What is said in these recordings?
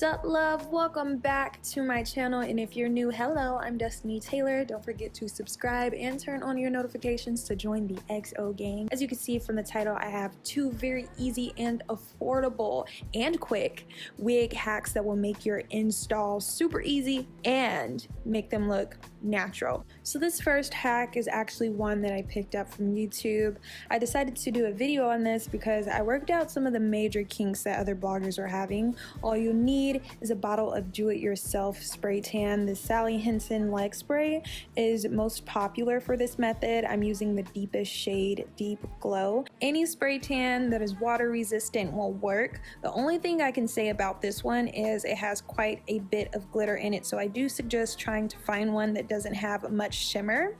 Sup love, welcome back to my channel, and if you're new, hello, I'm Destiny Taylor. Don't forget to subscribe and turn on your notifications to join the XO gang. As you can see from the title, I have two very easy and affordable and quick wig hacks that will make your install super easy and make them look natural. So this first hack is actually one that I picked up from YouTube. I decided to do a video on this because I worked out some of the major kinks that other bloggers are having. All you need is a bottle of do-it-yourself spray tan. The Sally Hansen leg spray is most popular for this method. I'm using the deepest shade, Deep Glow. Any spray tan that is water resistant will work. The only thing I can say about this one is it has quite a bit of glitter in it, so I do suggest trying to find one that doesn't have much shimmer.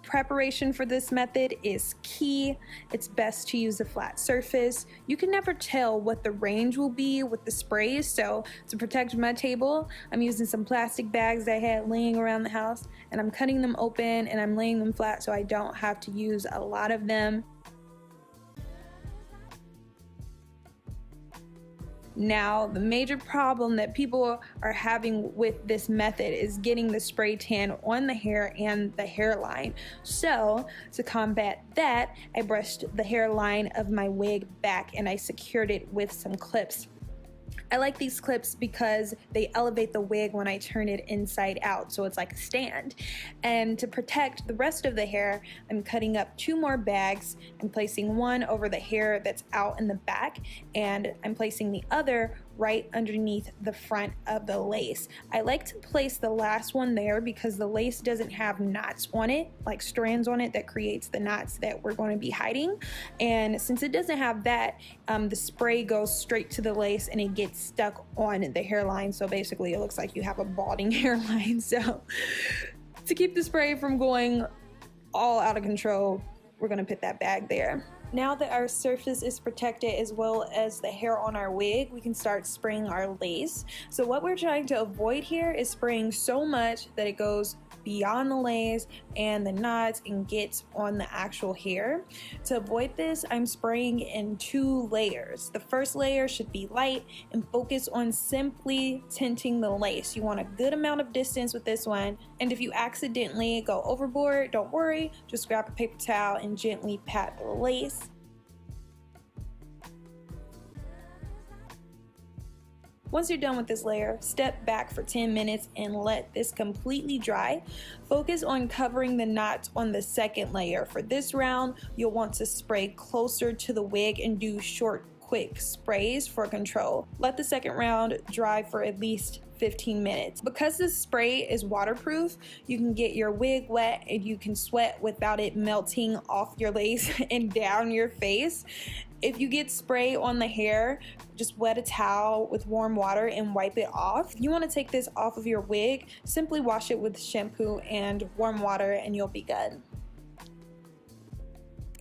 Preparation for this method is key. It's best to use a flat surface. You can never tell what the range will be with the sprays, so to protect my table, I'm using some plastic bags I had laying around the house, and I'm cutting them open and I'm laying them flat so I don't have to use a lot of them. Now, the major problem that people are having with this method is getting the spray tan on the hair and the hairline. So, to combat that, I brushed the hairline of my wig back and I secured it with some clips. I like these clips because they elevate the wig when I turn it inside out, so it's like a stand. And to protect the rest of the hair, I'm cutting up two more bags. I'm placing one over the hair that's out in the back, and I'm placing the other right underneath the front of the lace. I like to place the last one there because the lace doesn't have knots on it, like strands on it that creates the knots that we're going to be hiding. And since it doesn't have that, the spray goes straight to the lace and it gets stuck on the hairline. So basically it looks like you have a balding hairline. So to keep the spray from going all out of control, we're gonna put that bag there. Now that our surface is protected as well as the hair on our wig, we can start spraying our lace. So what we're trying to avoid here is spraying so much that it goes beyond the lace and the knots and gets on the actual hair. To avoid this, I'm spraying in two layers. The first layer should be light and focus on simply tinting the lace. You want a good amount of distance with this one, and if you accidentally go overboard, don't worry, just grab a paper towel and gently pat the lace. Once you're done with this layer, step back for 10 minutes and let this completely dry. Focus on covering the knots on the second layer. For this round, you'll want to spray closer to the wig and do short, quick sprays for control. Let the second round dry for at least 15 minutes. Because this spray is waterproof, you can get your wig wet and you can sweat without it melting off your lace and down your face. If you get spray on the hair, just wet a towel with warm water and wipe it off. If you want to take this off of your wig, simply wash it with shampoo and warm water and you'll be good.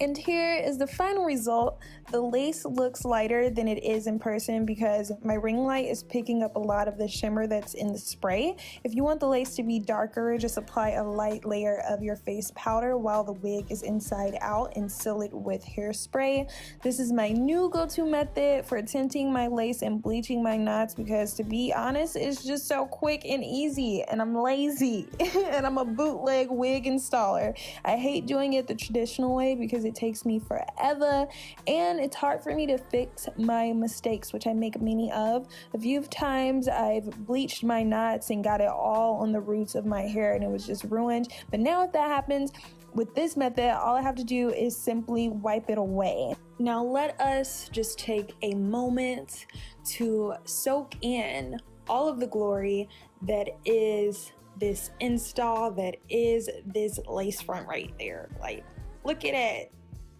And here is the final result. The lace looks lighter than it is in person because my ring light is picking up a lot of the shimmer that's in the spray. If you want the lace to be darker, just apply a light layer of your face powder while the wig is inside out and seal it with hairspray. This is my new go-to method for tinting my lace and bleaching my knots because, to be honest, it's just so quick and easy, and I'm lazy and I'm a bootleg wig installer. I hate doing it the traditional way because it takes me forever and it's hard for me to fix my mistakes, which I make many of. A few times I've bleached my knots and got it all on the roots of my hair and it was just ruined. But now if that happens with this method, all I have to do is simply wipe it away. Now let us just take a moment to soak in all of the glory that is this install, that is this lace front right there. Like, look at it.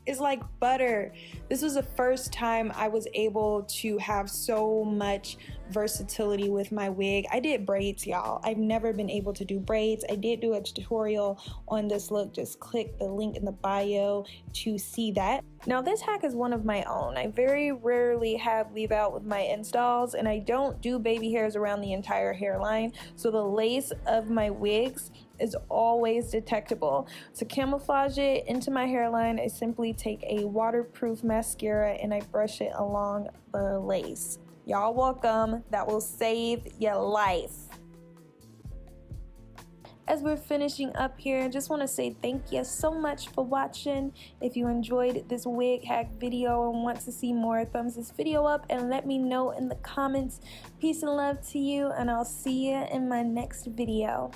It's like butter. This was the first time I was able to have so much versatility with my wig. I did braids, y'all. I've never been able to do braids. I did do a tutorial on this look. Just click the link in the bio to see that. Now this hack is one of my own. I very rarely have leave out with my installs, and I don't do baby hairs around the entire hairline, so the lace of my wigs is always detectable. To camouflage it into my hairline, I simply take a waterproof mascara and I brush it along the lace. Y'all welcome. That will save your life. As we're finishing up here, I just want to say thank you so much for watching. If you enjoyed this wig hack video and want to see more, thumbs this video up and let me know in the comments. Peace and love to you, and I'll see you in my next video.